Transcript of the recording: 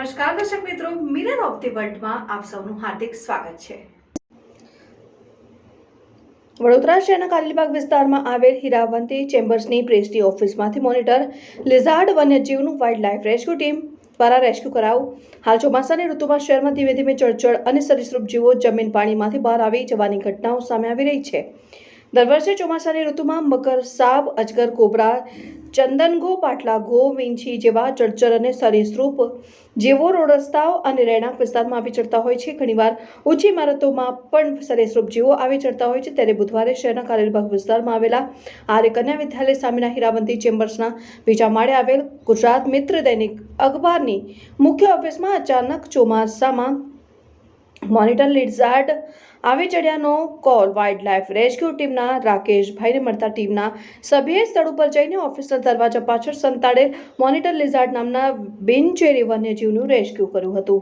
નમસ્કાર દર્શક મિત્રો, મિરર ઓફ ધી વર્લ્ડમાં આપ સૌનું હાર્દિક સ્વાગત છે। વડોદરા શહેરના કારેલીબાગ વિસ્તારમાં આવેલ હીરાવંતી ચેમ્બર્સની પ્રેસ્ટી ઓફિસમાંથી મોનિટર લિઝાર્ડ વન્યજીવનું વાઇલ્ડ લાઇફ રેસ્ક્યુ ટીમ દ્વારા રેસ્ક્યુ કરાયું। હાલ ચોમાસાની ઋતુમાં શહેરમાં ધીમે ધીમે જળચર અને સરીસૃપ જીવો જમીન પાણીમાંથી બહાર આવી જવાની ઘટનાઓ સામે આવી રહી છે। દર વર્ષે ચોમાસાની ઋતુમાં મકર, સાપ, અજગર, કોબરા, ચંદનગો, પાટલાગો, વીંછી જેવા જળચર અને સરીસૃપ જીવો રોડ રસ્તાઓ અને રહેણાંક વિસ્તારમાં આવી ચડતા હોય છે। ઘણીવાર ઊંચી ઇમારતોમાં પણ સરીસૃપ જીવો આવી ચડતા હોય છે। ત્યારે બુધવારે શહેરના કારેલીબાગ વિસ્તારમાં આવેલા આર્ય કન્યા વિદ્યાલય સામેના હીરાવંતી ચેમ્બર્સના બીજા માળે આવેલ ગુજરાત મિત્ર દૈનિક અખબારની મુખ્ય ઓફિસમાં અચાનક ચોમાસામાં મોનિટર લિઝાર્ડ આવી ચડ્યાનો કોલ વાઇલ્ડ લાઇફ રેસ્ક્યુ ટીમના રાકેશભાઈને મળતા ટીમના સભ્યોએ સ્થળ ઉપર જઈને ઓફિસના દરવાજા પાછળ સંતાડેલ મોનિટર લિઝાર્ડ નામના બિનચેરી વન્યજીવનું રેસ્ક્યુ કર્યું હતું।